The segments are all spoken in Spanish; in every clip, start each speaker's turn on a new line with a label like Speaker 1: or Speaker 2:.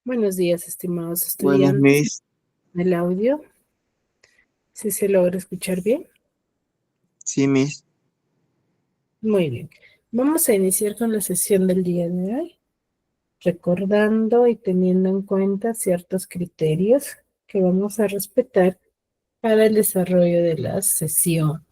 Speaker 1: Buenos días, estimados
Speaker 2: Buenas,
Speaker 1: estudiantes.
Speaker 2: Miss.
Speaker 1: El audio, si se logra escuchar bien.
Speaker 2: Sí, Miss.
Speaker 1: Muy bien. Vamos a iniciar con la sesión del día de hoy, recordando y teniendo en cuenta ciertos criterios que vamos a respetar para el desarrollo de la sesión.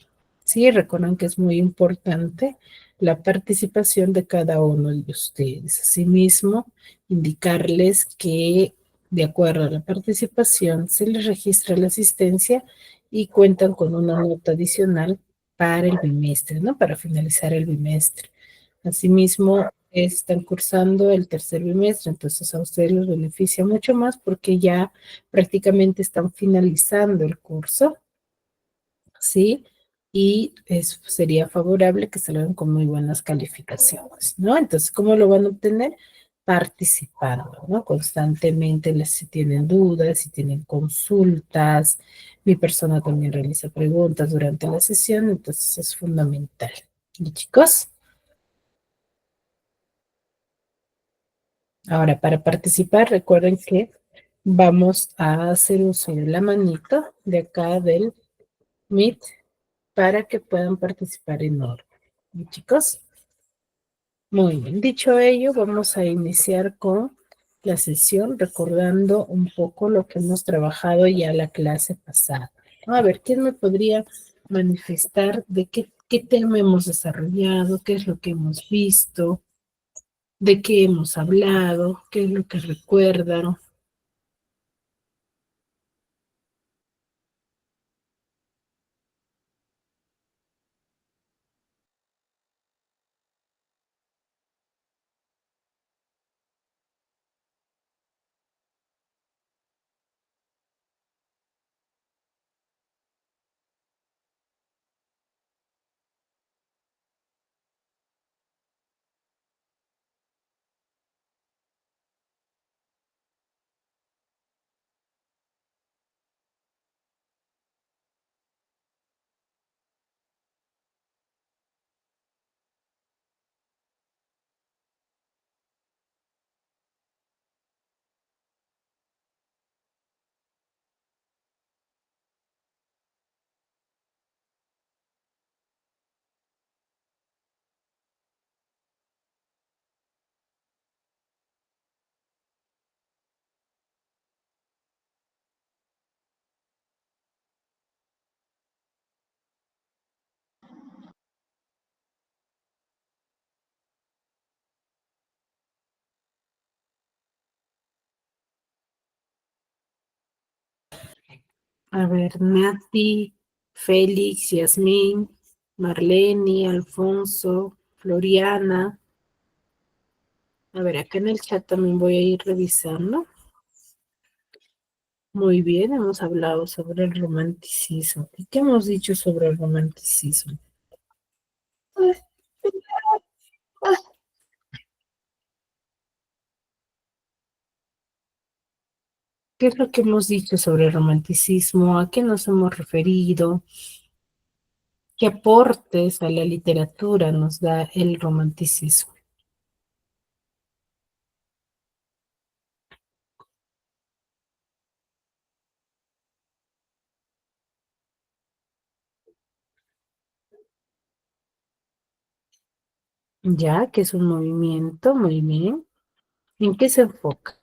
Speaker 1: Sí, recuerden que es muy importante la participación de cada uno de ustedes. Asimismo, indicarles que de acuerdo a la participación se les registra la asistencia y cuentan con una nota adicional para el bimestre, ¿no? Para finalizar el bimestre. Asimismo, están cursando el tercer bimestre, entonces a ustedes les beneficia mucho más porque ya prácticamente están finalizando el curso, ¿sí? Y sería favorable que salgan con muy buenas calificaciones, ¿no? Entonces, ¿cómo lo van a obtener? Participando, ¿no? Constantemente, si tienen dudas, si tienen consultas, mi persona también realiza preguntas durante la sesión, entonces es fundamental. ¿Y chicos? Ahora, para participar, recuerden que vamos a hacer uso de la manito de acá del Meet para que puedan participar en orden. ¿Y chicos? Muy bien. Dicho ello, vamos a iniciar con la sesión recordando un poco lo que hemos trabajado ya la clase pasada. A ver, ¿quién me podría manifestar de qué tema hemos desarrollado, qué es lo que hemos visto, de qué hemos hablado, qué es lo que recuerdan? A ver, Nati, Félix, Yasmín, Marlene, Alfonso, Floriana. A ver, acá en el chat también voy a ir revisando. Muy bien, hemos hablado sobre el romanticismo. ¿Y qué hemos dicho sobre el romanticismo? ¿Qué es lo que hemos dicho sobre el romanticismo? ¿A qué nos hemos referido? ¿Qué aportes a la literatura nos da el romanticismo? Ya, que es un movimiento, muy bien. ¿En qué se enfoca?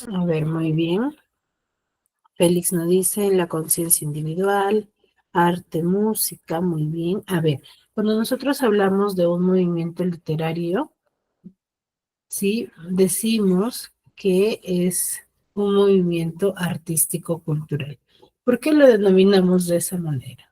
Speaker 1: A ver, muy bien. Félix nos dice la conciencia individual, arte, música, muy bien. A ver, cuando nosotros hablamos de un movimiento literario, sí, decimos que es un movimiento artístico-cultural. ¿Por qué lo denominamos de esa manera?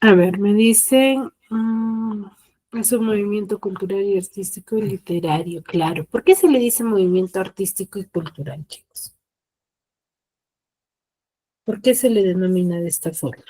Speaker 1: A ver, me dicen, es un movimiento cultural y artístico y literario, claro. ¿Por qué se le dice movimiento artístico y cultural, chicos? ¿Por qué se le denomina de esta forma?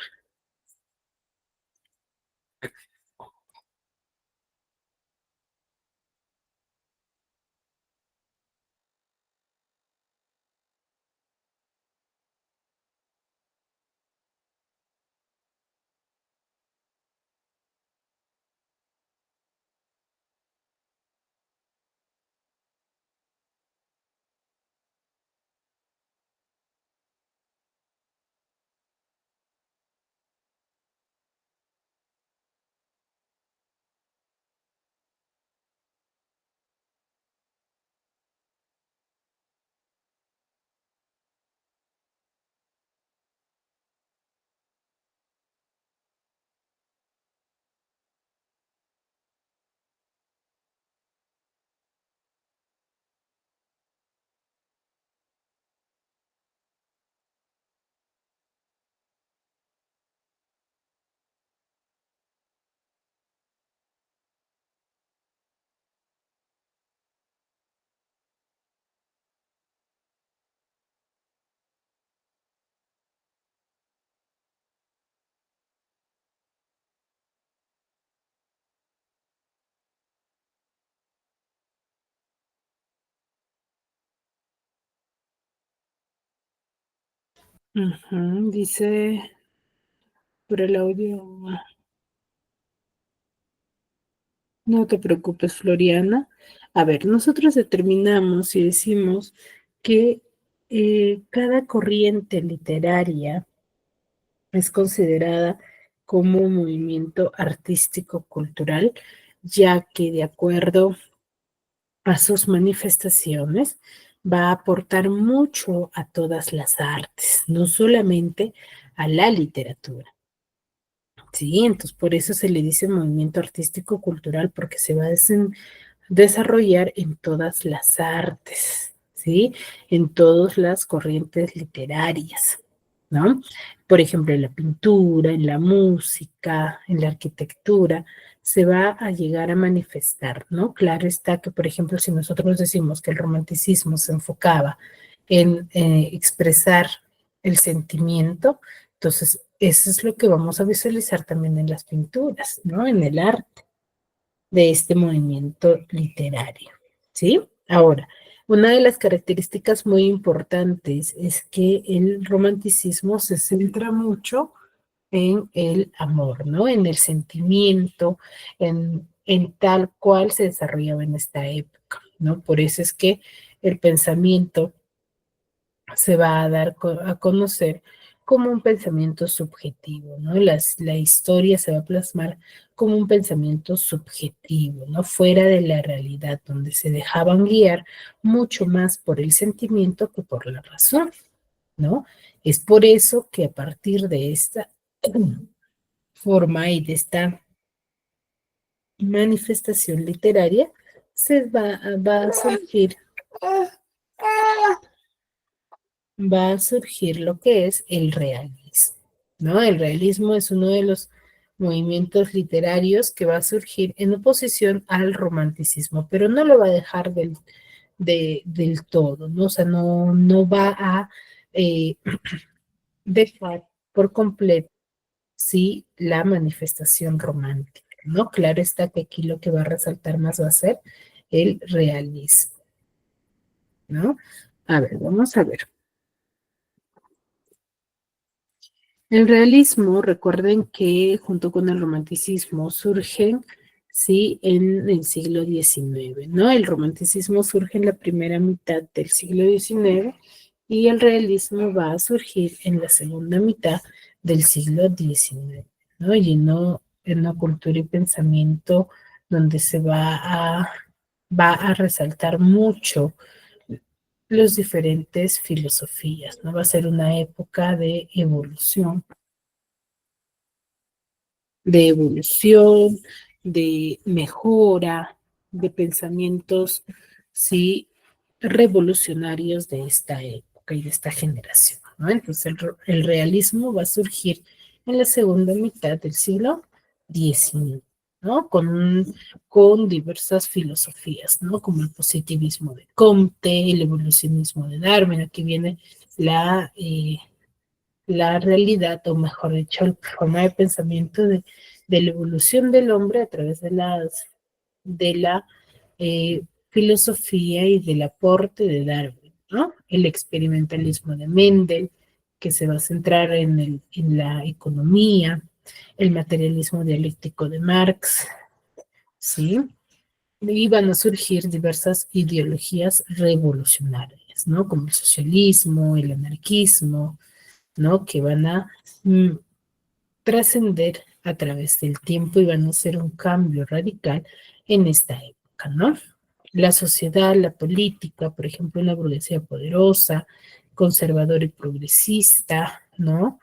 Speaker 1: Ujú, dice por el audio, no te preocupes, Floriana. A ver, nosotros determinamos y decimos que cada corriente literaria es considerada como un movimiento artístico-cultural, ya que de acuerdo a sus manifestaciones va a aportar mucho a todas las artes, no solamente a la literatura. Sí, entonces por eso se le dice movimiento artístico-cultural, porque se va a desarrollar en todas las artes, ¿sí? En todas las corrientes literarias, ¿no? Por ejemplo, en la pintura, en la música, en la arquitectura, se va a llegar a manifestar, ¿no? Claro está que, por ejemplo, si nosotros decimos que el romanticismo se enfocaba en expresar el sentimiento, entonces eso es lo que vamos a visualizar también en las pinturas, ¿no? En el arte de este movimiento literario, ¿sí? Ahora, una de las características muy importantes es que el romanticismo se centra mucho en el amor, ¿no? En el sentimiento, en tal cual se desarrollaba en esta época, ¿no? Por eso es que el pensamiento se va a dar a conocer como un pensamiento subjetivo, ¿no? La historia se va a plasmar como un pensamiento subjetivo, ¿no? Fuera de la realidad, donde se dejaban guiar mucho más por el sentimiento que por la razón, ¿no? Es por eso que a partir de esta forma y de esta manifestación literaria va a surgir lo que es el realismo, ¿no? El realismo es uno de los movimientos literarios que va a surgir en oposición al romanticismo, pero no lo va a dejar del todo, ¿no? O sea, no va a eh, dejar por completo, sí, la manifestación romántica, ¿no? Claro está que aquí lo que va a resaltar más va a ser el realismo, ¿no? A ver, vamos a ver. El realismo, recuerden que junto con el romanticismo surgen, sí, en el siglo XIX, ¿no? El romanticismo surge en la primera mitad del siglo XIX y el realismo va a surgir en la segunda mitad del siglo XIX, ¿no? Y no en una cultura y pensamiento donde va a resaltar mucho las diferentes filosofías, ¿no? Va a ser una época de evolución, de mejora, de pensamientos, sí, revolucionarios de esta época y de esta generación, ¿no? Entonces el realismo va a surgir en la segunda mitad del siglo XIX, ¿no? Con diversas filosofías, ¿no? Como el positivismo de Comte, el evolucionismo de Darwin, aquí viene la realidad, o mejor dicho, la forma de pensamiento de la evolución del hombre a través de la filosofía y del aporte de Darwin, ¿no? El experimentalismo de Mendel, que se va a centrar en la economía, el materialismo dialéctico de Marx, ¿sí? Y van a surgir diversas ideologías revolucionarias, ¿no? Como el socialismo, el anarquismo, ¿no? Que van a mm, trascender a través del tiempo y van a hacer un cambio radical en esta época, ¿no? La sociedad, la política, por ejemplo, una burguesía poderosa, conservadora y progresista, ¿no?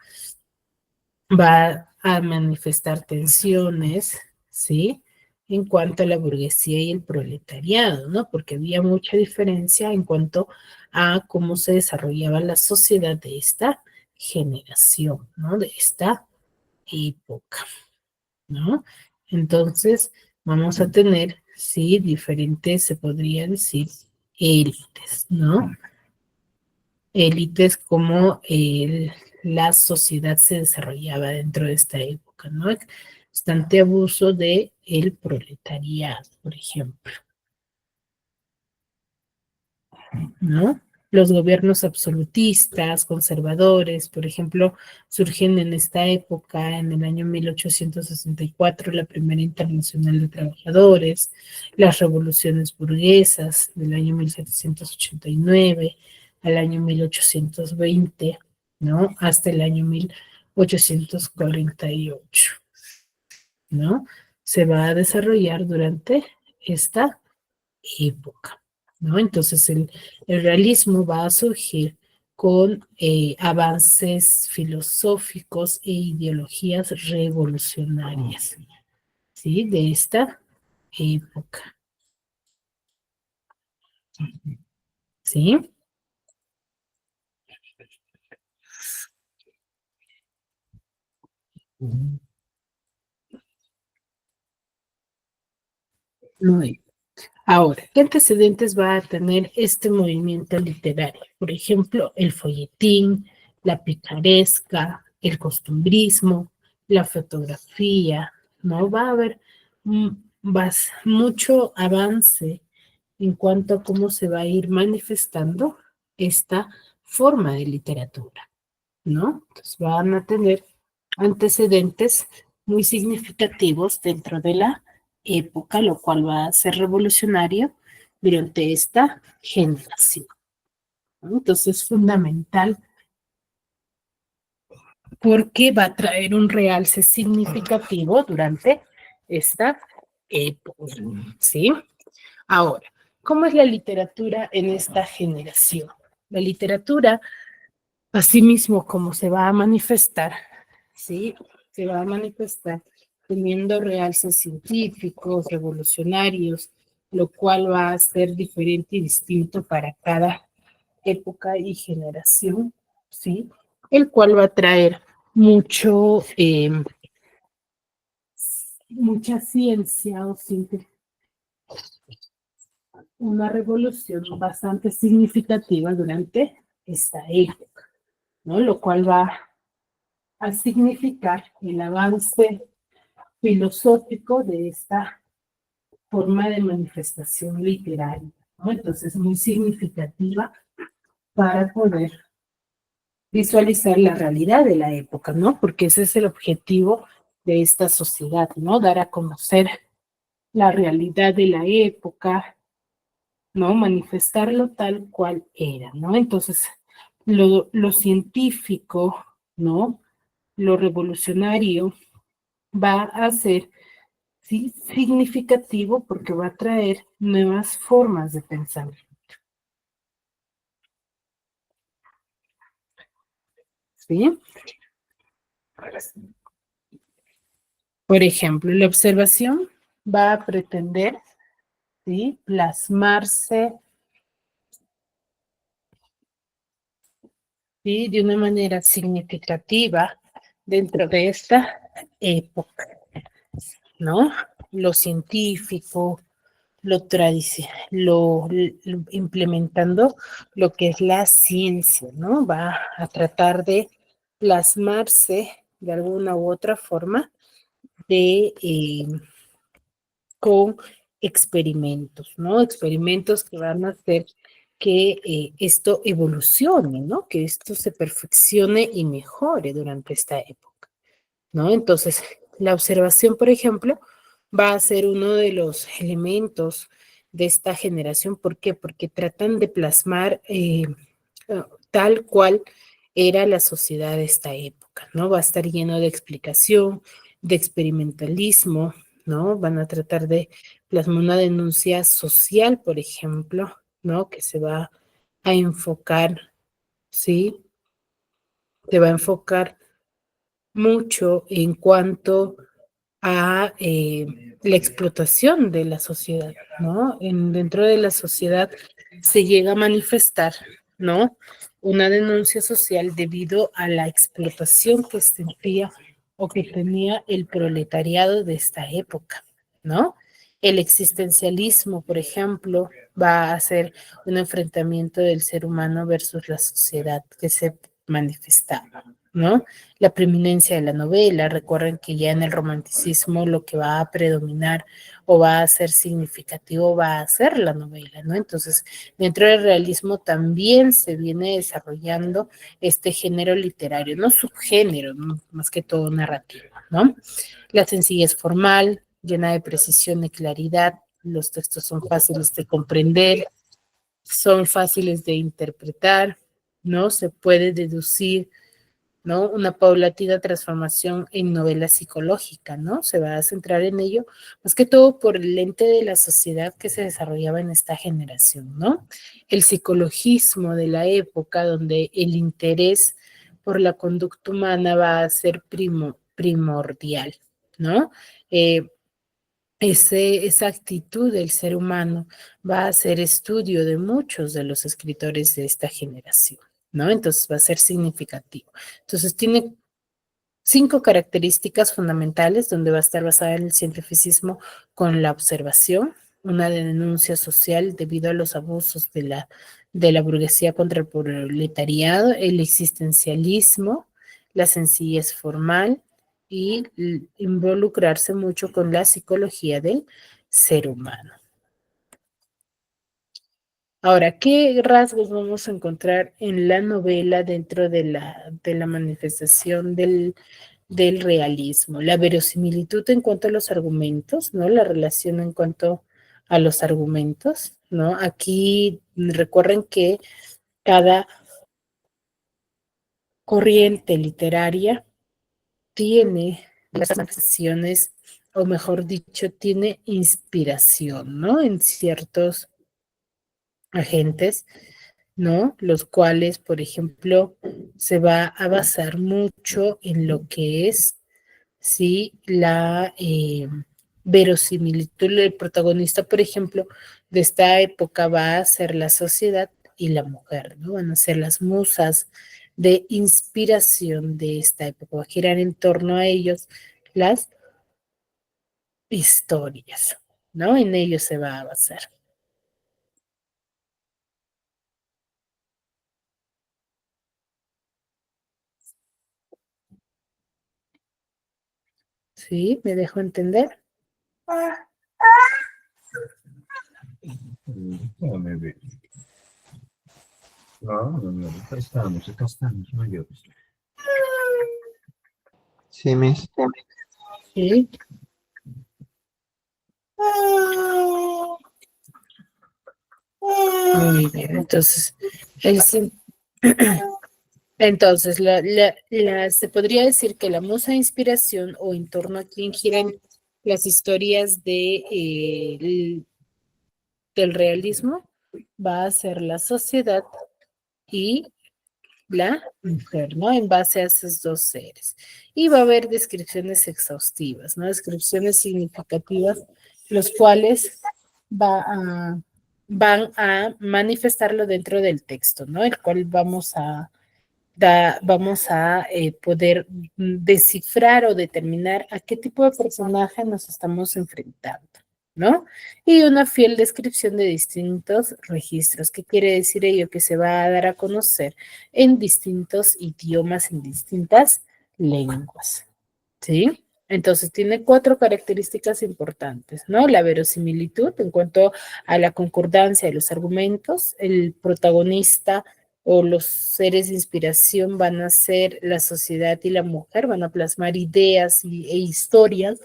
Speaker 1: Va a manifestar tensiones, ¿sí? En cuanto a la burguesía y el proletariado, ¿no? Porque había mucha diferencia en cuanto a cómo se desarrollaba la sociedad de esta generación, ¿no? De esta época, ¿no? Entonces, vamos a tener, sí, diferentes, se podría decir, élites, ¿no? Élites como la sociedad se desarrollaba dentro de esta época, ¿no? Bastante abuso de el proletariado, por ejemplo, ¿no? Los gobiernos absolutistas, conservadores, por ejemplo, surgen en esta época, en el año 1864, la primera internacional de trabajadores, las revoluciones burguesas del año 1789 al año 1820, ¿no? Hasta el año 1848, ¿no? Se va a desarrollar durante esta época, ¿no? Entonces el realismo va a surgir con avances filosóficos e ideologías revolucionarias, ¿sí? De esta época, ¿sí? Muy bien. Ahora, ¿qué antecedentes va a tener este movimiento literario? Por ejemplo, el folletín, la picaresca, el costumbrismo, la fotografía, ¿no? Va a haber mm, mucho avance en cuanto a cómo se va a ir manifestando esta forma de literatura, ¿no? Entonces van a tener antecedentes muy significativos dentro de la época, lo cual va a ser revolucionario durante esta generación, ¿no? Entonces es fundamental porque va a traer un realce significativo durante esta época, ¿sí? Ahora, ¿cómo es la literatura en esta generación? La literatura, asimismo, como se va a manifestar, ¿sí? se va a manifestar teniendo realces científicos, revolucionarios, lo cual va a ser diferente y distinto para cada época y generación, ¿sí? El cual va a traer mucho, mucha ciencia o una revolución bastante significativa durante esta época, ¿no? Lo cual va a significar el avance filosófico de esta forma de manifestación literaria, ¿no? Entonces, muy significativa para poder visualizar la realidad de la época, ¿no? Porque ese es el objetivo de esta sociedad, ¿no? Dar a conocer la realidad de la época, ¿no? Manifestarlo tal cual era, ¿no? Entonces, lo científico, ¿no? Lo revolucionario va a ser, sí, significativo porque va a traer nuevas formas de pensar, ¿sí? Por ejemplo, la observación va a pretender, ¿sí? Plasmarse, ¿sí? De una manera significativa dentro de esta época, ¿no? Lo científico, implementando lo que es la ciencia, ¿no? Va a tratar de plasmarse de alguna u otra forma con experimentos, ¿no? Experimentos que van a hacer que esto evolucione, ¿no? Que esto se perfeccione y mejore durante esta época, ¿no? Entonces, la observación, por ejemplo, va a ser uno de los elementos de esta generación. ¿Por qué? Porque tratan de plasmar tal cual era la sociedad de esta época, ¿no? Va a estar lleno de explicación, de experimentalismo, ¿no? Van a tratar de plasmar una denuncia social, por ejemplo, ¿no? Que se va a enfocar, ¿sí? Se va a enfocar mucho en cuanto a la explotación de la sociedad, ¿no? Dentro de la sociedad se llega a manifestar, ¿no? Una denuncia social debido a la explotación que sentía o que tenía el proletariado de esta época, ¿no? El existencialismo, por ejemplo, va a ser un enfrentamiento del ser humano versus la sociedad que se manifestaba, ¿no? La preeminencia de la novela. Recuerden que ya en el romanticismo lo que va a predominar o va a ser significativo va a ser la novela, ¿no? Entonces, dentro del realismo también se viene desarrollando este género literario, no subgénero, ¿no? Más que todo narrativo, ¿no? La sencillez formal, llena de precisión y claridad, los textos son fáciles de comprender, son fáciles de interpretar, ¿no? Se puede deducir, ¿no? Una paulatina transformación en novela psicológica, ¿no? Se va a centrar en ello, más que todo por el lente de la sociedad que se desarrollaba en esta generación, ¿no? El psicologismo de la época, donde el interés por la conducta humana va a ser primordial, ¿no? Eh, esa actitud del ser humano va a ser estudio de muchos de los escritores de esta generación, ¿no? Entonces va a ser significativo. Entonces tiene 5 características fundamentales donde va a estar basada en el cientificismo con la observación, una denuncia social debido a los abusos de la burguesía contra el proletariado, el existencialismo, la sencillez formal y involucrarse mucho con la psicología del ser humano. Ahora, ¿qué rasgos vamos a encontrar en la novela dentro de la manifestación del realismo? La verosimilitud en cuanto a los argumentos, ¿no? La relación en cuanto a los argumentos, ¿no? Aquí recuerden que cada corriente literaria tiene las manifestaciones, o mejor dicho, tiene inspiración, ¿no? En ciertos agentes, ¿no? Los cuales, por ejemplo, se va a basar mucho en lo que es ¿sí? La verosimilitud del protagonista, por ejemplo, de esta época va a ser la sociedad y la mujer, ¿no? Van a ser las musas de inspiración de esta época, va a girar en torno a ellos las historias, ¿no? En ellos se va a basar. ¿Sí? ¿Me dejo entender?
Speaker 3: No, no, acá estamos, no llores.
Speaker 2: Sí, Miss.
Speaker 1: Sí. Muy bien, entonces, el, entonces se podría decir que la musa de inspiración o en torno a quien giran las historias del realismo va a ser la sociedad y la mujer, ¿no? En base a esos dos seres. Y va a haber descripciones exhaustivas, ¿no? Descripciones significativas, los cuales va a, van a manifestarlo dentro del texto, ¿no? El cual vamos a poder descifrar o determinar a qué tipo de personaje nos estamos enfrentando, ¿no? Y una fiel descripción de distintos registros. ¿Qué quiere decir ello? Que se va a dar a conocer en distintos idiomas, en distintas lenguas, ¿sí? Entonces tiene cuatro características importantes, ¿no? La verosimilitud en cuanto a la concordancia de los argumentos, el protagonista o los seres de inspiración van a ser la sociedad y la mujer, van a plasmar ideas e historias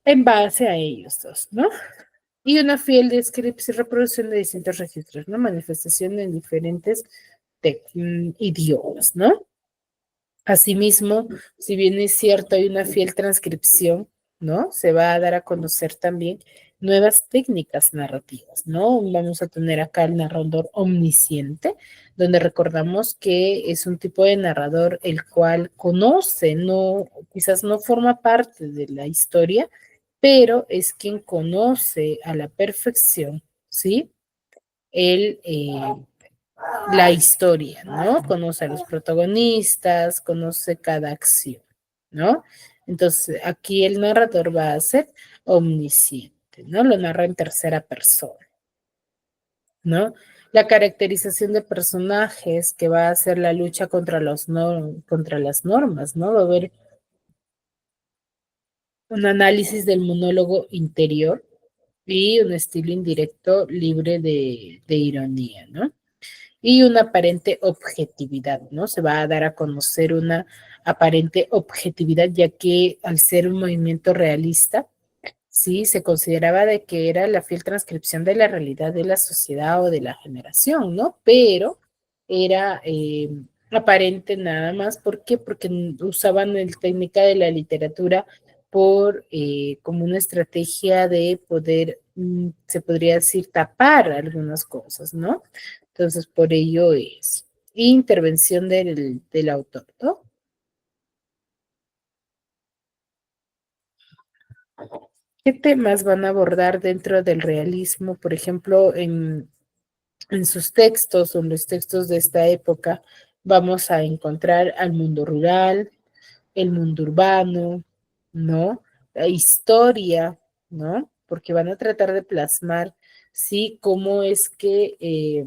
Speaker 1: en base a ellos dos, ¿no? Y una fiel descripción y reproducción de distintos registros, ¿no? Manifestación en diferentes idiomas, ¿no? Asimismo, si bien es cierto, hay una fiel transcripción, ¿no? Se va a dar a conocer también nuevas técnicas narrativas, ¿no? Vamos a tener acá el narrador omnisciente, donde recordamos que es un tipo de narrador el cual conoce, no, quizás no forma parte de la historia, pero es quien conoce a la perfección, ¿sí? El, la historia, ¿no? Conoce a los protagonistas, conoce cada acción, ¿no? Entonces, aquí el narrador va a ser omnisciente, ¿no? Lo narra en tercera persona, ¿no? La caracterización de personajes que va a ser la lucha contra, contra las normas, ¿no? Va a haber un análisis del monólogo interior y un estilo indirecto libre de ironía, ¿no? Y una aparente objetividad, ¿no? Se va a dar a conocer una aparente objetividad, ya que al ser un movimiento realista, sí, se consideraba de que era la fiel transcripción de la realidad de la sociedad o de la generación, ¿no? Pero era aparente nada más. ¿Por qué? Porque usaban la técnica de la literatura por como una estrategia de poder, se podría decir, tapar algunas cosas, ¿no? Entonces, por ello es intervención del autor, ¿no? ¿Qué temas van a abordar dentro del realismo, por ejemplo, en sus textos o en los textos de esta época? Vamos a encontrar al mundo rural, el mundo urbano, ¿no? La historia, ¿no? Porque van a tratar de plasmar, sí, cómo es que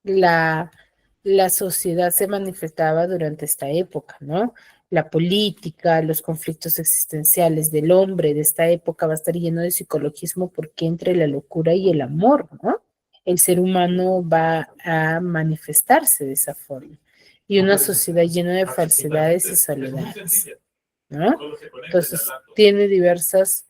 Speaker 1: la, la sociedad se manifestaba durante esta época, ¿no? La política, los conflictos existenciales del hombre de esta época va a estar lleno de psicologismo porque entre la locura y el amor, ¿no? El ser humano va a manifestarse de esa forma. Y una sociedad llena de falsedades y soledades, ¿no? Entonces, tiene diversas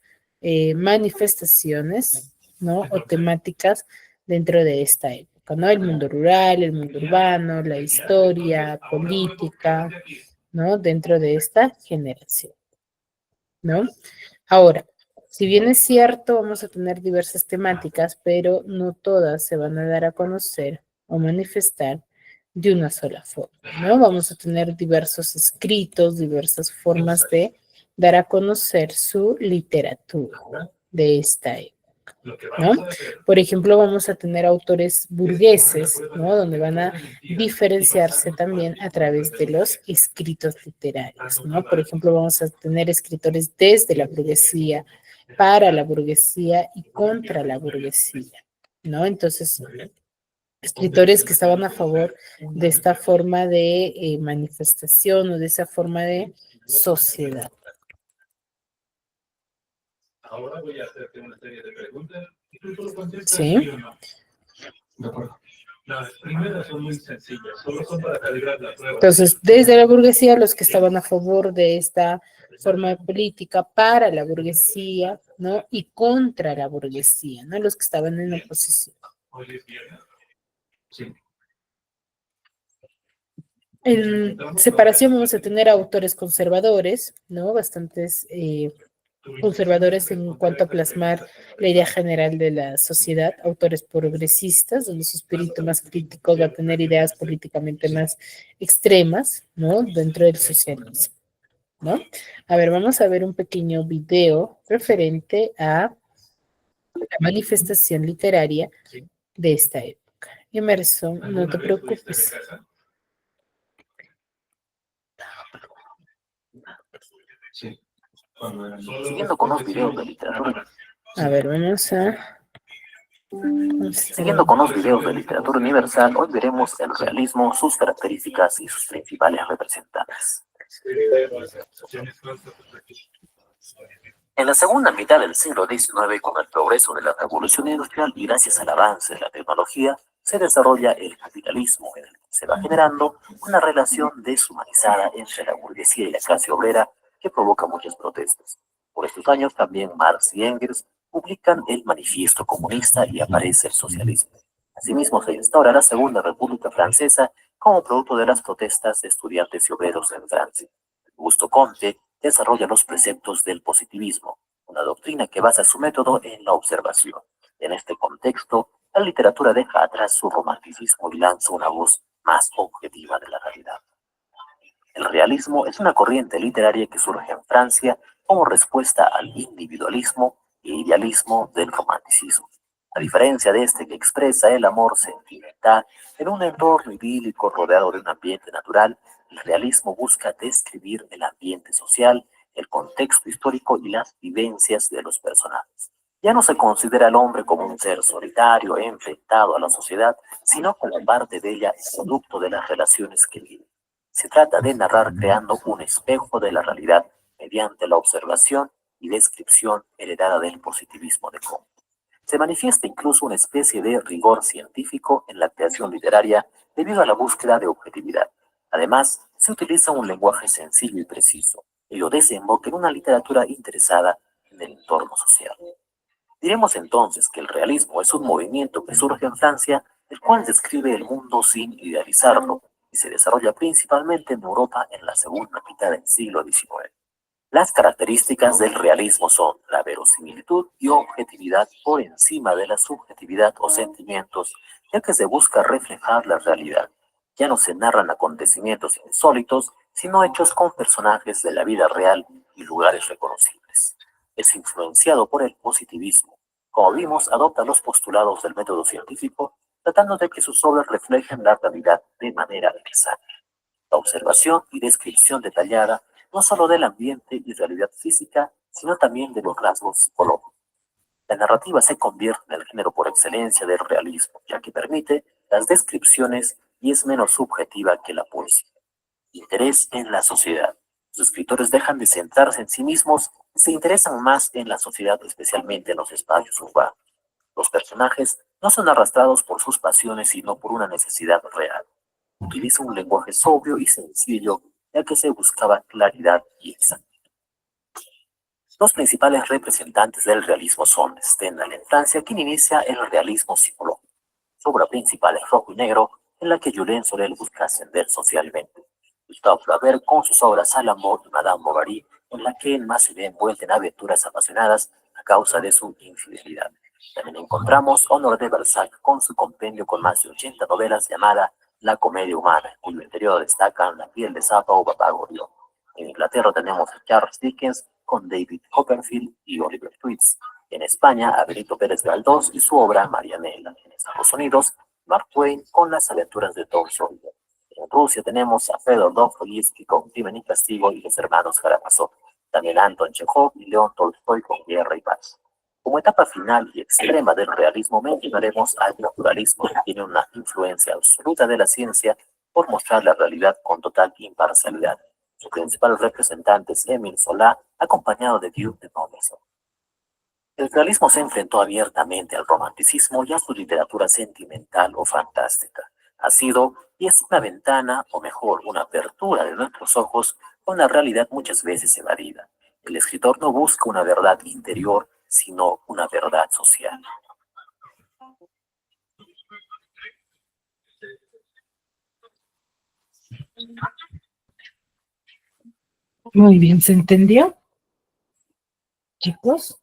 Speaker 1: manifestaciones, ¿no? O temáticas dentro de esta época, ¿no? El mundo rural, el mundo urbano, la historia, política, ¿no? Dentro de esta generación, ¿no? Ahora, si bien es cierto, vamos a tener diversas temáticas, pero no todas se van a dar a conocer o manifestar de una sola forma, ¿no? Vamos a tener diversos escritos, diversas formas de dar a conocer su literatura, ¿no? De esta época, ¿no? Por ejemplo, vamos a tener autores burgueses, ¿no? Donde van a diferenciarse también a través de los escritos literarios, ¿no? Por ejemplo, vamos a tener escritores desde la burguesía, para la burguesía y contra la burguesía, ¿no? Entonces, escritores que estaban a favor de esta forma de manifestación o de esa forma de sociedad.
Speaker 4: Ahora voy a hacerte una serie de preguntas y tú solo contestas
Speaker 1: Sí.
Speaker 4: sí o no. De acuerdo. Las primeras son muy sencillas, solo son para calibrar la prueba.
Speaker 1: Entonces, desde la burguesía, los que estaban a favor de esta forma de política para la burguesía, ¿no? Y contra la burguesía, ¿no? Los que estaban en oposición.
Speaker 4: Hoy es viernes. Sí.
Speaker 1: En separación vamos a tener autores conservadores, ¿no? Bastantes conservadores en cuanto a plasmar la idea general de la sociedad, autores progresistas, donde su espíritu más crítico va a tener ideas políticamente más extremas, ¿no? Dentro del socialismo, ¿no? A ver, vamos a ver un pequeño video referente a la manifestación literaria de esta época. Emerson, no te preocupes.
Speaker 4: Sí.
Speaker 5: Siguiendo con los videos de literatura.
Speaker 1: A ver,
Speaker 5: Siguiendo con los videos de literatura universal, hoy veremos el realismo, sus características y sus principales representantes. En la segunda mitad del siglo XIX, con el progreso de la revolución industrial y gracias al avance de la tecnología, se desarrolla el capitalismo, en el que se va generando una relación deshumanizada entre la burguesía y la clase obrera que provoca muchas protestas. Por estos años también Marx y Engels publican el Manifiesto Comunista y aparece el socialismo. Asimismo, se instaura la Segunda República Francesa como producto de las protestas de estudiantes y obreros en Francia. Augusto Comte desarrolla los preceptos del positivismo, una doctrina que basa su método en la observación. En este contexto, la literatura deja atrás su romanticismo y lanza una voz más objetiva de la realidad. El realismo es una corriente literaria que surge en Francia como respuesta al individualismo e idealismo del romanticismo. A diferencia de este que expresa el amor sentimental en un entorno idílico rodeado de un ambiente natural, el realismo busca describir el ambiente social, el contexto histórico y las vivencias de los personajes. Ya no se considera al hombre como un ser solitario, enfrentado a la sociedad, sino como parte de ella y producto de las relaciones que vive. Se trata de narrar creando un espejo de la realidad mediante la observación y descripción heredada del positivismo de Comte. Se manifiesta incluso una especie de rigor científico en la creación literaria debido a la búsqueda de objetividad. Además, se utiliza un lenguaje sencillo y preciso, y lo desemboca en una literatura interesada en el entorno social. Diremos entonces que el realismo es un movimiento que surge en Francia, el cual describe el mundo sin idealizarlo, y se desarrolla principalmente en Europa en la segunda mitad del siglo XIX. Las características del realismo son la verosimilitud y objetividad por encima de la subjetividad o sentimientos, ya que se busca reflejar la realidad. Ya no se narran acontecimientos insólitos, sino hechos con personajes de la vida real y lugares reconocibles. Es influenciado por el positivismo. Como vimos, adopta los postulados del método científico, tratando de que sus obras reflejen la realidad de manera exacta. La observación y descripción detallada no solo del ambiente y realidad física, sino también de los rasgos psicológicos. La narrativa se convierte en el género por excelencia del realismo, ya que permite las descripciones y es menos subjetiva que la poesía. Interés en la sociedad. Los escritores dejan de centrarse en sí mismos y se interesan más en la sociedad, especialmente en los espacios urbanos. Los personajes no son arrastrados por sus pasiones, sino por una necesidad real. Utiliza un lenguaje sobrio y sencillo, ya que se buscaba claridad y exactitud. Los principales representantes del realismo son Stendhal en Francia, quien inicia el realismo psicológico. Su obra principal es Rojo y Negro, en la que Julien Sorel busca ascender socialmente. Gustave Flaubert con sus obras Salammbô y Madame Bovary, en la que más se ve envuelta en aventuras apasionadas a causa de su infidelidad. También encontramos Honoré de Balzac con su compendio con más de 80 novelas llamada la comedia humana, en cuyo interior destacan La piel de sapo o Papá Gorrión. En Inglaterra tenemos a Charles Dickens con David Copperfield y Oliver Twist. En España, a Benito Pérez Galdós y su obra Marianela. En Estados Unidos, Mark Twain con Las aventuras de Tom Sawyer. En Rusia tenemos a Fedor Dostoyevsky con Crimen y Castigo y los hermanos Karamazov. También Anton Chekhov y León Tolstoy con Guerra y Paz. Como etapa final y extrema del realismo mencionaremos al naturalismo, que tiene una influencia absoluta de la ciencia por mostrar la realidad con total imparcialidad. Su principal representante es Émile Zola, acompañado de Hugh de Montesson. El realismo se enfrentó abiertamente al romanticismo y a su literatura sentimental o fantástica. Ha sido y es una ventana, o mejor, una apertura de nuestros ojos con la realidad muchas veces evadida. El escritor no busca una verdad interior, sino una verdad social.
Speaker 1: Muy bien, ¿se entendió, chicos?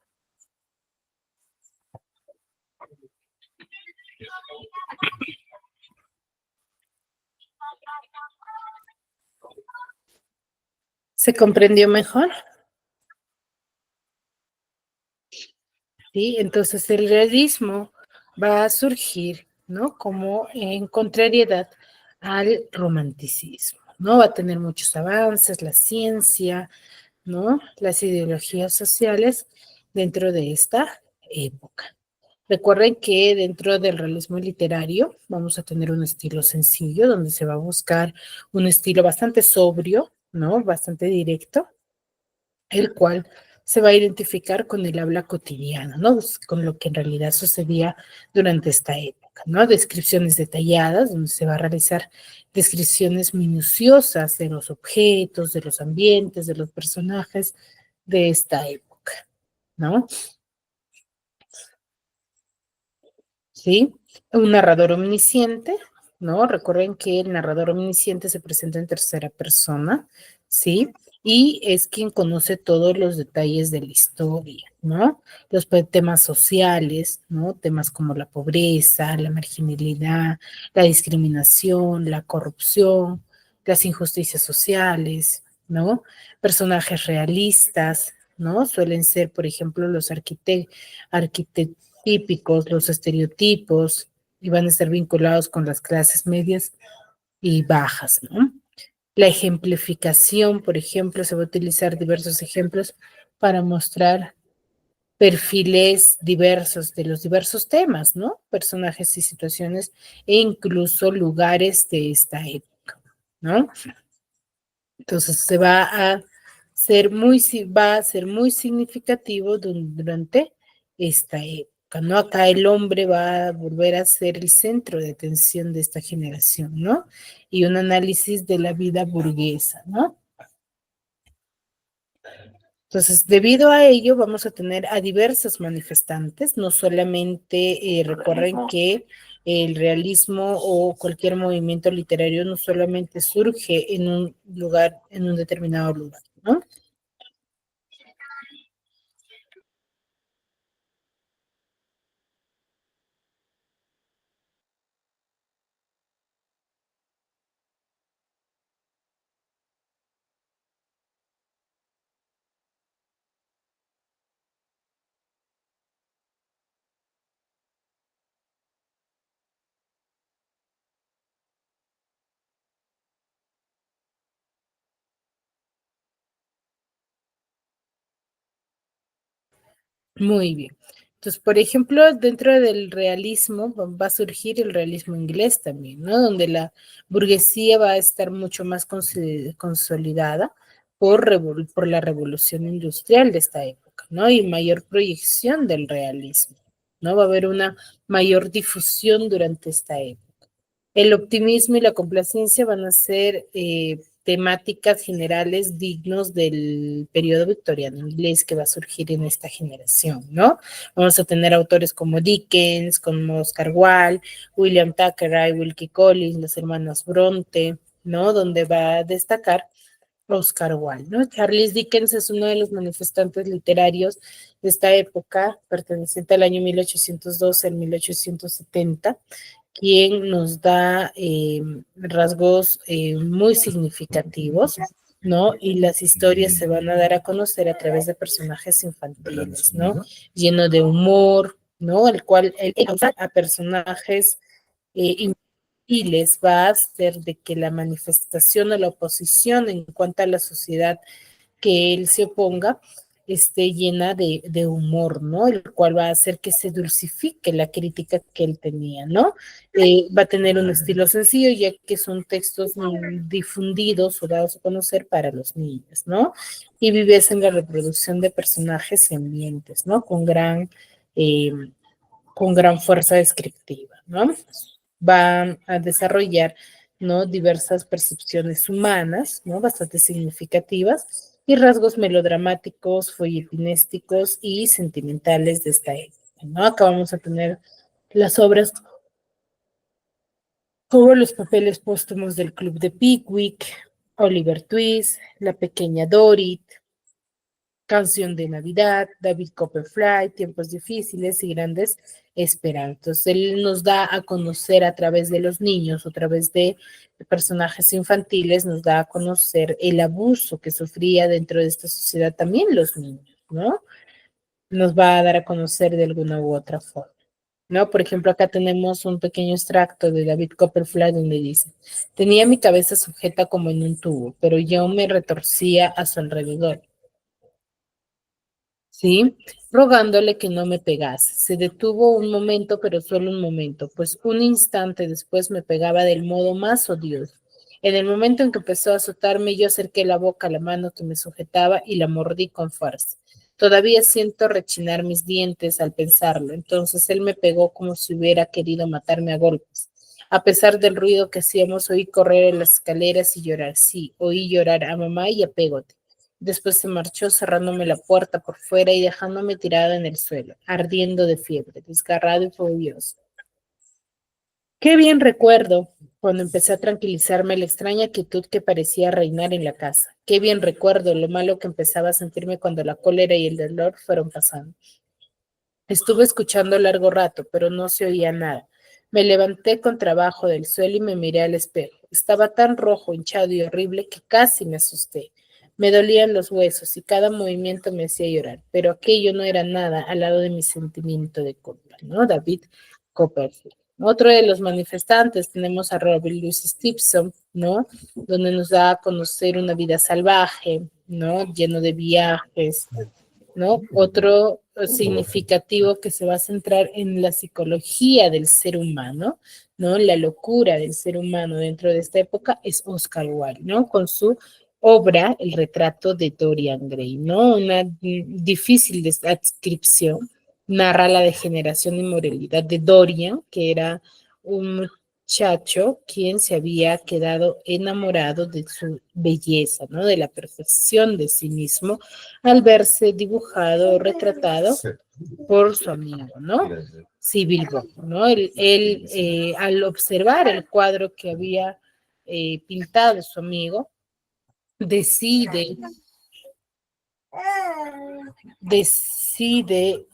Speaker 1: ¿Se comprendió mejor? Sí, entonces el realismo va a surgir, ¿no? Como en contrariedad al romanticismo, ¿no? Va a tener muchos avances, la ciencia, ¿no? Las ideologías sociales dentro de esta época. Recuerden que dentro del realismo literario vamos a tener un estilo sencillo, donde se va a buscar un estilo bastante sobrio, ¿no? Bastante directo, el cual se va a identificar con el habla cotidiana, ¿no? Con lo que en realidad sucedía durante esta época, ¿no? Descripciones detalladas, donde se va a realizar descripciones minuciosas de los objetos, de los ambientes, de los personajes de esta época, ¿no? ¿Sí? Un narrador omnisciente, ¿no? Recuerden que el narrador omnisciente se presenta en tercera persona, ¿sí? Y es quien conoce todos los detalles de la historia, ¿no? Los temas sociales, ¿no? Temas como la pobreza, la marginalidad, la discriminación, la corrupción, las injusticias sociales, ¿no? Personajes realistas, ¿no? Suelen ser, por ejemplo, los arquitectos típicos, los estereotipos, y van a estar vinculados con las clases medias y bajas, ¿no? La ejemplificación, por ejemplo, se va a utilizar diversos ejemplos para mostrar perfiles diversos de los diversos temas, ¿no? Personajes y situaciones e incluso lugares de esta época, ¿no? Entonces se va a va a ser muy significativo durante esta época, ¿no? Acá el hombre va a volver a ser el centro de atención de esta generación, ¿no? Y un análisis de la vida burguesa, ¿no? Entonces, debido a ello, vamos a tener a diversos manifestantes, no solamente recuerden que el realismo o cualquier movimiento literario no solamente surge en un lugar, en un determinado lugar, ¿no? Muy bien. Entonces, por ejemplo, dentro del realismo va a surgir el realismo inglés también, ¿no? Donde la burguesía va a estar mucho más consolidada por la revolución industrial de esta época, ¿no? Y mayor proyección del realismo, ¿no? Va a haber una mayor difusión durante esta época. El optimismo y la complacencia van a ser temáticas generales dignos del periodo victoriano inglés que va a surgir en esta generación, ¿no? Vamos a tener autores como Dickens, como Oscar Wilde, William Thackeray, Wilkie Collins, los hermanos Bronte, ¿no? Donde va a destacar Oscar Wilde, ¿no? Charles Dickens es uno de los manifestantes literarios de esta época, perteneciente al año 1812 al 1870, quien nos da rasgos muy significativos, ¿no? Y las historias se van a dar a conocer a través de personajes infantiles, ¿no? Lleno de humor, ¿no? El cual él usa a personajes infantiles va a hacer de que la manifestación o la oposición en cuanto a la sociedad que él se oponga esté llena de humor, ¿no? El cual va a hacer que se dulcifique la crítica que él tenía, ¿no? Va a tener un estilo sencillo, ya que son textos difundidos o dados a conocer para los niños, ¿no? Y vives en la reproducción de personajes y ambientes, ¿no? Eh, con gran fuerza descriptiva, ¿no? Va a desarrollar, ¿no? Diversas percepciones humanas, ¿no? Bastante significativas y rasgos melodramáticos, folletinésticos y sentimentales de esta época, ¿no? Acá vamos a tener las obras como los papeles póstumos del Club de Pickwick, Oliver Twist, La Pequeña Dorrit, Canción de Navidad, David Copperfield, Tiempos Difíciles y Grandes Esperanzas. Él nos da a conocer a través de los niños, a través de personajes infantiles, nos da a conocer el abuso que sufría dentro de esta sociedad también los niños, ¿no? Nos va a dar a conocer de alguna u otra forma, ¿no? Por ejemplo, acá tenemos un pequeño extracto de David Copperfield donde dice, tenía mi cabeza sujeta como en un tubo, pero yo me retorcía a su alrededor. ¿Sí? Rogándole que no me pegase. Se detuvo un momento, pero solo un momento, pues un instante después me pegaba del modo más odioso. En el momento en que empezó a azotarme, yo acerqué la boca a la mano que me sujetaba y la mordí con fuerza. Todavía siento rechinar mis dientes al pensarlo. Entonces él me pegó como si hubiera querido matarme a golpes. A pesar del ruido que hacíamos, oí correr en las escaleras y llorar. Sí, oí llorar a mamá y a Pegote. Después se marchó cerrándome la puerta por fuera y dejándome tirado en el suelo, ardiendo de fiebre, desgarrado y furioso. Qué bien recuerdo cuando empecé a tranquilizarme la extraña quietud que parecía reinar en la casa. Qué bien recuerdo lo malo que empezaba a sentirme cuando la cólera y el dolor fueron pasando. Estuve escuchando largo rato, pero no se oía nada. Me levanté con trabajo del suelo y me miré al espejo. Estaba tan rojo, hinchado y horrible que casi me asusté. Me dolían los huesos y cada movimiento me hacía llorar, pero aquello no era nada al lado de mi sentimiento de culpa, ¿no? David Copperfield. Otro de los manifestantes tenemos a Robert Louis Stevenson, ¿no? Donde nos da a conocer una vida salvaje, ¿no? Lleno de viajes, ¿no? Otro significativo que se va a centrar en la psicología del ser humano, ¿no? La locura del ser humano dentro de esta época es Oscar Wilde, ¿no? Con su obra El retrato de Dorian Gray, ¿no? Una difícil descripción, narra la degeneración y moralidad de Dorian, que era un muchacho quien se había quedado enamorado de su belleza, ¿no? De la perfección de sí mismo, al verse dibujado o retratado por su amigo, ¿no? Civil War, ¿no? Al observar el cuadro que había pintado su amigo, decide, decide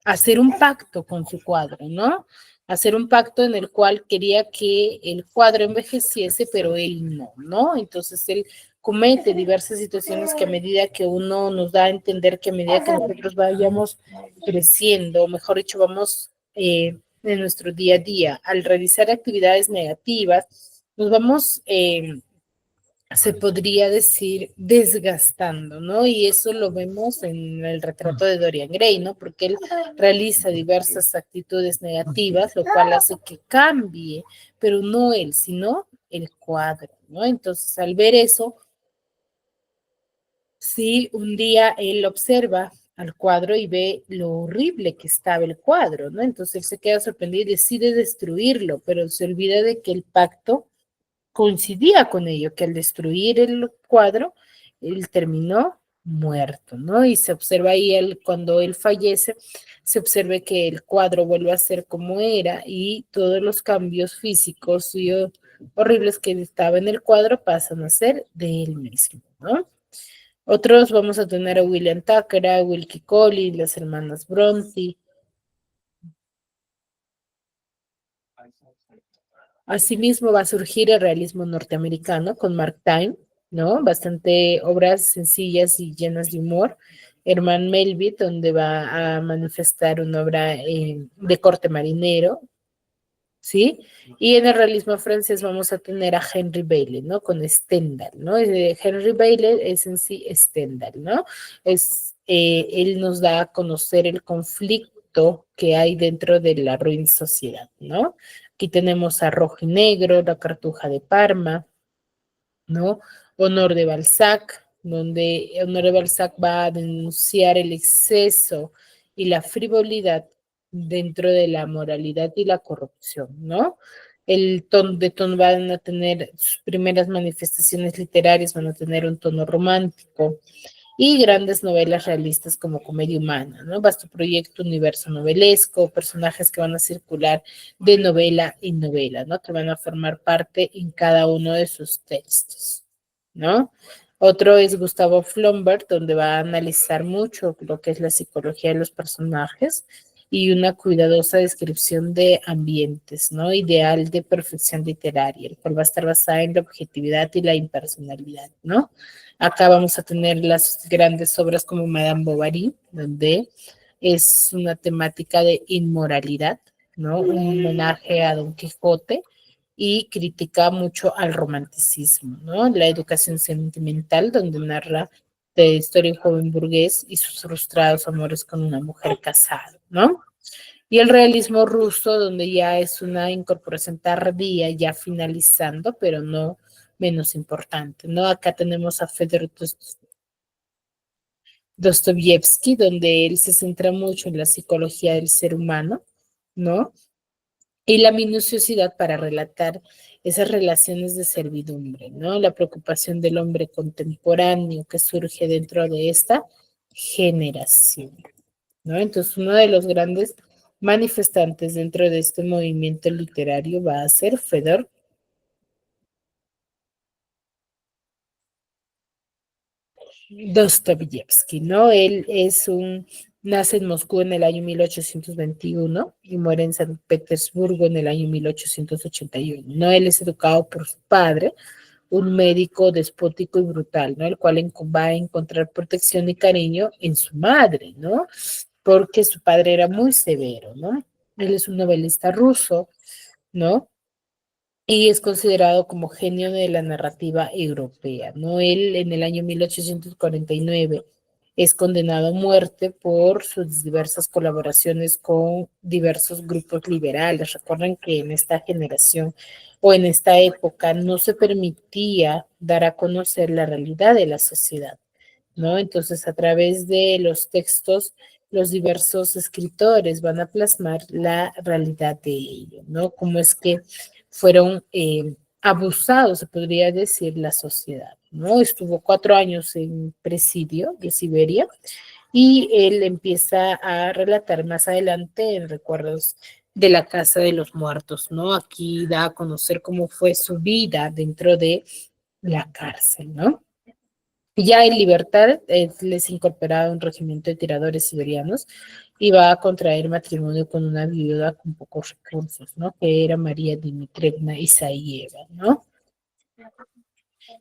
Speaker 1: hacer un pacto con su cuadro, ¿no? Hacer un pacto en el cual quería que el cuadro envejeciese, pero él no, ¿no? Entonces él comete diversas situaciones que a medida que uno nos da a entender que a medida que nosotros vayamos creciendo, mejor dicho, vamos en nuestro día a día, al realizar actividades negativas, nos vamos se podría decir, desgastando, ¿no? Y eso lo vemos en el retrato de Dorian Gray, ¿no? Porque él realiza diversas actitudes negativas, lo cual hace que cambie, pero no él, sino el cuadro, ¿no? Entonces, al ver eso, sí, un día él observa al cuadro y ve lo horrible que estaba el cuadro, ¿no? Entonces él se queda sorprendido y decide destruirlo, pero se olvida de que el pacto coincidía con ello, que al destruir el cuadro, él terminó muerto, ¿no? Y se observa ahí, cuando él fallece, se observa que el cuadro vuelve a ser como era y todos los cambios físicos y horribles que estaba en el cuadro pasan a ser de él mismo, ¿no? Otros vamos a tener a William Tucker, a Wilkie Collins, las hermanas Bronte, Asimismo va a surgir el realismo norteamericano con Mark Twain, ¿no? Bastante obras sencillas y llenas de humor. Herman Melville, donde va a manifestar una obra de corte marinero, ¿sí? Y en el realismo francés vamos a tener a Henry Bailey, ¿no? Con Stendhal, ¿no? Henry Bailey es en sí Stendhal, ¿no? Él nos da a conocer el conflicto que hay dentro de la ruin sociedad, ¿no? Aquí tenemos a Rojo y Negro, La Cartuja de Parma, ¿no? Honor de Balzac, donde Honor de Balzac va a denunciar el exceso y la frivolidad dentro de la moralidad y la corrupción, ¿no? De tono van a tener sus primeras manifestaciones literarias, van a tener un tono romántico y grandes novelas realistas como Comedia Humana, ¿no? Vasto proyecto, universo novelesco, personajes que van a circular de novela en novela, ¿no? Que van a formar parte en cada uno de sus textos, ¿no? Otro es Gustavo Flaubert, donde va a analizar mucho lo que es la psicología de los personajes y una cuidadosa descripción de ambientes, ¿no? Ideal de perfección literaria, el cual va a estar basada en la objetividad y la impersonalidad, ¿no? Acá vamos a tener las grandes obras como Madame Bovary, donde es una temática de inmoralidad, ¿no? Un homenaje a Don Quijote y critica mucho al romanticismo, ¿no? La educación sentimental, donde narra la historia de un joven burgués y sus frustrados amores con una mujer casada, ¿no? Y el realismo ruso, donde ya es una incorporación tardía, ya finalizando, pero no menos importante, ¿no? Acá tenemos a Fedor Dostoyevsky, donde él se centra mucho en la psicología del ser humano, ¿no? Y la minuciosidad para relatar esas relaciones de servidumbre, ¿no? La preocupación del hombre contemporáneo que surge dentro de esta generación, ¿no? Entonces, uno de los grandes manifestantes dentro de este movimiento literario va a ser Fedor Dostoyevsky, ¿no? Nace en Moscú en el año 1821 y muere en San Petersburgo en el año 1881, ¿no? Él es educado por su padre, un médico despótico y brutal, ¿no? El cual va a encontrar protección y cariño en su madre, ¿no? Porque su padre era muy severo, ¿no? Él es un novelista ruso, ¿no? Y es considerado como genio de la narrativa europea, ¿no? Él en el año 1849 es condenado a muerte por sus diversas colaboraciones con diversos grupos liberales. Recuerden que en esta generación o en esta época no se permitía dar a conocer la realidad de la sociedad, ¿no? Entonces, a través de los textos, los diversos escritores van a plasmar la realidad de ello, ¿no? Cómo es que fueron abusados, se podría decir, la sociedad, ¿no? Estuvo 4 años en presidio de Siberia y él empieza a relatar más adelante en Recuerdos de la Casa de los Muertos, ¿no? Aquí da a conocer cómo fue su vida dentro de la cárcel, ¿no? Ya en libertad, él es incorporado a un regimiento de tiradores siberianos y va a contraer matrimonio con una viuda con pocos recursos, ¿no? Que era María Dimitrievna Isaieva, ¿no?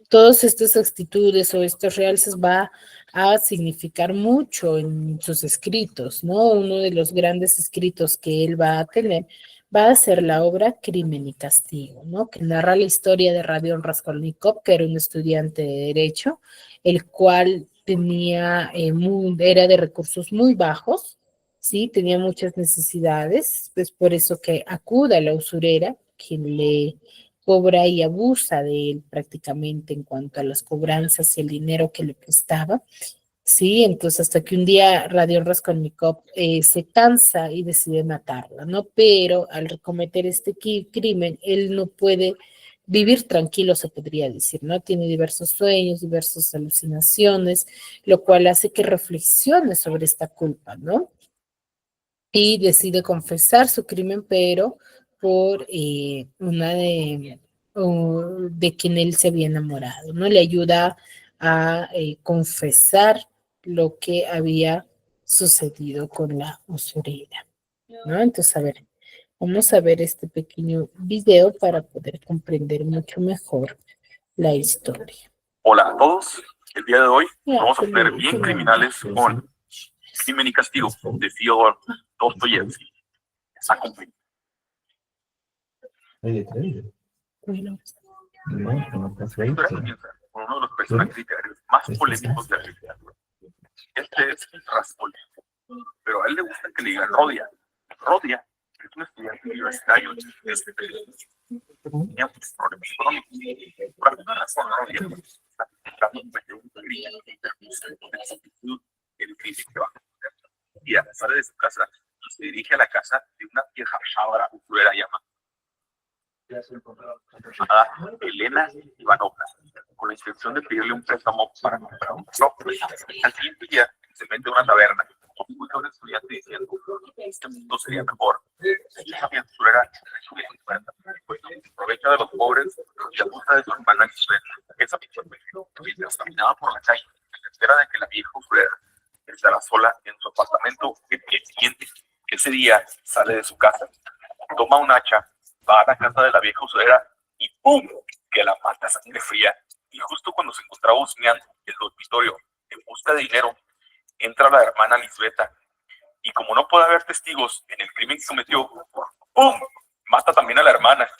Speaker 1: Todas estas actitudes o estos realces va a significar mucho en sus escritos, ¿no? Uno de los grandes escritos que él va a tener va a ser la obra Crimen y Castigo, ¿no? Que narra la historia de Radion Raskolnikov, que era un estudiante de Derecho, el cual era de recursos muy bajos, ¿sí? Tenía muchas necesidades, pues por eso que acude a la usurera, quien le cobra y abusa de él prácticamente en cuanto a las cobranzas y el dinero que le prestaba. Sí, entonces hasta que un día Radion Raskolnikov se cansa y decide matarla, ¿no? Pero al cometer este crimen, él no puede vivir tranquilo, se podría decir, ¿no? Tiene diversos sueños, diversas alucinaciones, lo cual hace que reflexione sobre esta culpa, ¿no? Y decide confesar su crimen, pero por de quien él se había enamorado, ¿no? Le ayuda a confesar lo que había sucedido con la usurera, ¿no? Entonces, a ver, Vamos a ver este pequeño video para poder comprender mucho mejor la historia.
Speaker 6: Hola a todos, el día de hoy
Speaker 1: Ya,
Speaker 6: vamos a
Speaker 1: qué
Speaker 6: ver
Speaker 1: lindo,
Speaker 6: Bien
Speaker 1: qué
Speaker 6: Criminales
Speaker 1: lindo.
Speaker 6: con Crimen y Castigo de Fyodor Dostoyevsky. Acompáñenme.
Speaker 1: Bueno,
Speaker 3: No, no,
Speaker 6: La historia comienza con uno de los personajes literarios más polémicos de la literatura. Este es Raskolnikov, pero a él le gusta que le digan Rodia. Rodia es un estudiante universitario desde tenía muchos problemas económicos. Por alguna razón, Rodia está intentando cometer un crimen de exactitud el crimen que va a cometer. Y sale de su casa y se dirige a la casa de una vieja chábara usurera llamada Elena Ivanovna, con la intención de pedirle un préstamo para comprar un reloj. Al siguiente día se mete a una taberna, escucha a un estudiante diciendo que este mundo sería mejor. Esa vieja usurera pues aprovecha de los pobres y abusa de su hermana Lisbeth. Esa mientras caminaba por la calle, se entera de que la vieja usurera estará sola en su apartamento el día siguiente. Ese día sale de su casa, toma un hacha, va a la casa de la vieja usurera y ¡pum! Que la mata a sangre fría. Y justo cuando se encontraba husmeando el dormitorio en busca de dinero, entra la hermana Lisbeta y como no puede haber testigos en el crimen que cometió, ¡pum! Mata también a la hermana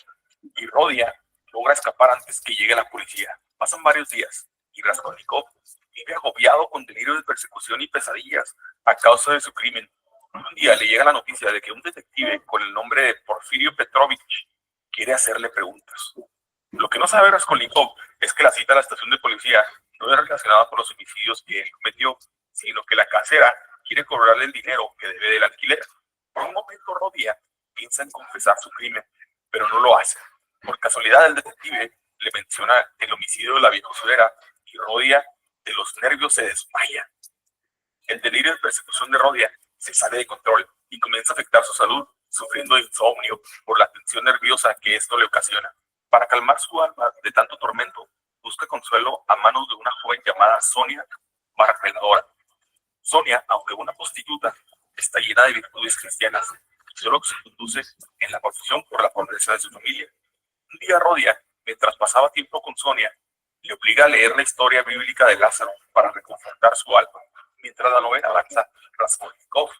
Speaker 6: y Rodia logra escapar antes que llegue la policía. Pasan varios días y Raskolnikov vive agobiado con delirios de persecución y pesadillas a causa de su crimen. Un día le llega la noticia de que un detective con el nombre de Porfirio Petrovich quiere hacerle preguntas. Lo que no sabe Raskolnikov es que la cita a la estación de policía no es relacionada con los homicidios que él cometió, sino que la casera quiere cobrarle el dinero que debe del alquiler. Por un momento Rodia piensa en confesar su crimen, pero no lo hace. Por casualidad el detective le menciona el homicidio de la vieja usurera y Rodia de los nervios se desmaya. El delirio de persecución de Rodia se sale de control y comienza a afectar su salud, sufriendo de insomnio por la tensión nerviosa que esto le ocasiona. Para calmar su alma de tanto tormento, busca consuelo a manos de una joven llamada Sonia Marmeladora. Sonia, aunque una prostituta, está llena de virtudes cristianas y solo se conduce en la confusión por la pobreza de su familia. Un día Rodia, mientras pasaba tiempo con Sonia, le obliga a leer la historia bíblica de Lázaro para reconfortar su alma. Mientras la novela avanza, Raskolnikov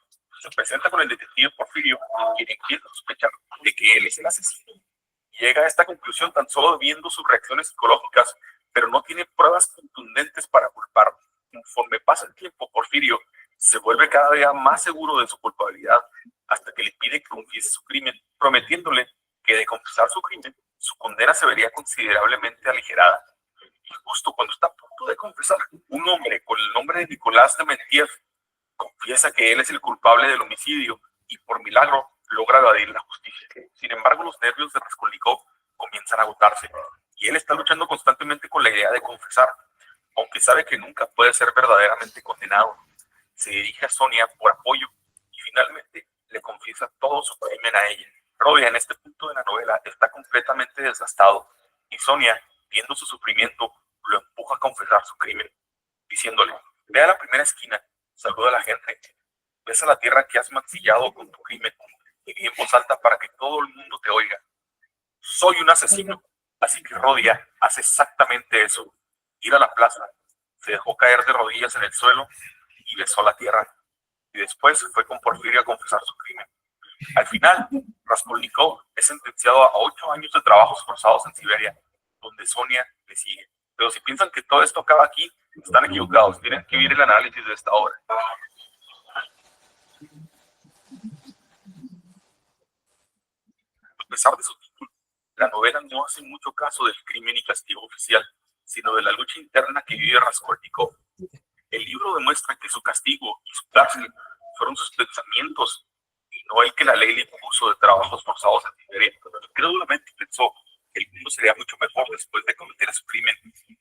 Speaker 6: se presenta con el detective Porfirio, quien empieza a sospechar de que él es el asesino. Llega a esta conclusión tan solo viendo sus reacciones psicológicas, pero no tiene pruebas contundentes para culparlo. Conforme pasa el tiempo, Porfirio se vuelve cada día más seguro de su culpabilidad, hasta que le pide que confiese su crimen, prometiéndole que de confesar su crimen, su condena se vería considerablemente aligerada. Y justo cuando está a punto de confesar, un hombre con el nombre de Nicolás de Mentiev confiesa que él es el culpable del homicidio y por milagro logra evadir la justicia. Sin embargo, los nervios de Raskolnikov comienzan a agotarse y él está luchando constantemente con la idea de confesar, aunque sabe que nunca puede ser verdaderamente condenado. Se dirige a Sonia por apoyo y finalmente le confiesa todo su crimen a ella. Rodia en este punto de la novela está completamente desgastado y Sonia, viendo su sufrimiento, lo empuja a confesar su crimen, diciéndole: ve a la primera esquina, saluda a la gente, besa la tierra que has mancillado con tu crimen y di en voz alta para que todo el mundo te oiga. Soy un asesino. Así que Rodia hace exactamente eso. Ir a la plaza, se dejó caer de rodillas en el suelo y besó la tierra. Y después fue con Porfirio a confesar su crimen. Al final, Raskolnikov es sentenciado a 8 años de trabajos forzados en Siberia, donde Sonia le sigue. Pero si piensan que todo esto acaba aquí, están equivocados. Tienen que ver el análisis de esta obra. A pesar de su título, la novela no hace mucho caso del crimen y castigo oficial, sino de la lucha interna que vive Raskolnikov. El libro demuestra que su castigo y su cárcel fueron sus pensamientos y no el que la ley le impuso de trabajos forzados en Siberia. Crédulamente pensó que el mundo sería mucho mejor después de cometer su crimen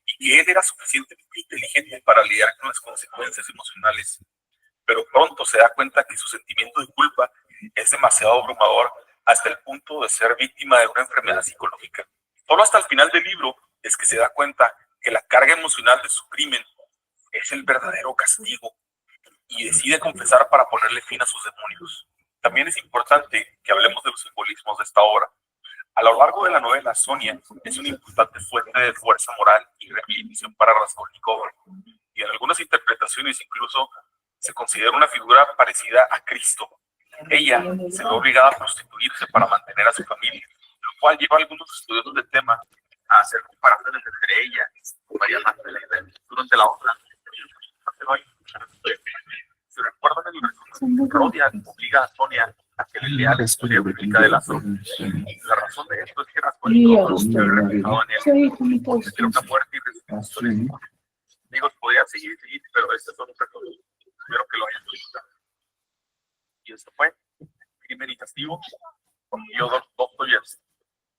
Speaker 6: y que él era suficientemente inteligente para lidiar con las consecuencias emocionales. Pero pronto se da cuenta que su sentimiento de culpa es demasiado abrumador hasta el punto de ser víctima de una enfermedad psicológica. Solo hasta el final del libro es que se da cuenta que la carga emocional de su crimen es el verdadero castigo y decide confesar para ponerle fin a sus demonios. También es importante que hablemos de los simbolismos de esta obra. A lo largo de la novela, Sonia es una importante fuente de fuerza moral y rehabilitación para Raskolnikov, y en algunas interpretaciones incluso se considera una figura parecida a Cristo. Ella se ve obligada a prostituirse para mantener a su familia, lo cual lleva a algunos estudiosos del tema a hacer comparaciones entre ella y María Magdalena durante la obra. Se recuerdan el resumen, Rodia obliga a Sonia a que le lea la historia bíblica de Lázaro. La razón de esto es que Raskolnikov se ve reflejado en él, porque tiene una muerte y resurrección. Digo, podría seguir, pero estas son otras cosas. Espero que lo hayan visto. Y esto fue Crimen y Castigo con Fyodor Dostoyevsky.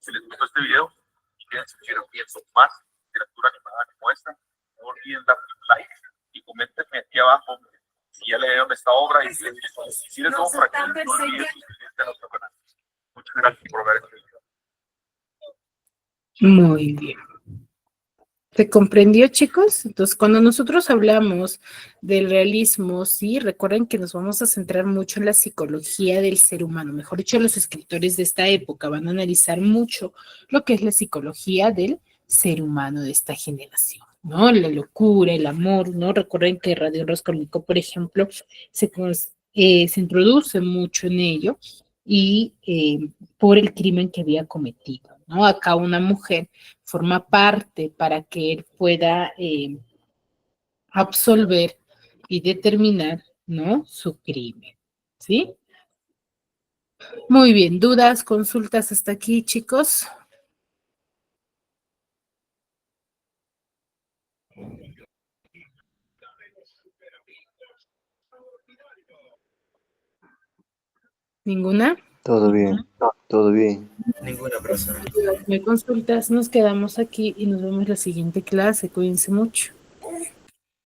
Speaker 6: Si les gustó este video y quieren sugerir más literatura animada como esta, no olviden darle un like y coméntenme aquí abajo si ya leyeron esta obra y si les doy por aquí, no olviden suscribirse a nuestro canal. Muchas gracias por ver este video.
Speaker 1: Muy bien. ¿Se comprendió, chicos? Entonces, cuando nosotros hablamos del realismo, sí, recuerden que nos vamos a centrar mucho en la psicología del ser humano. Mejor dicho, los escritores de esta época van a analizar mucho lo que es la psicología del ser humano de esta generación, ¿no? La locura, el amor, ¿no? Recuerden que Radio Raskolnikov, por ejemplo, se introduce mucho en ello y por el crimen que había cometido, ¿no? Acá una mujer forma parte para que él pueda absolver y determinar, ¿no? Su crimen, ¿sí? Muy bien, ¿dudas, consultas hasta aquí, chicos? ¿Ninguna?
Speaker 2: Todo bien, todo bien.
Speaker 3: Ninguna persona.
Speaker 1: Me consultas, nos quedamos aquí y nos vemos la siguiente clase. Cuídense mucho.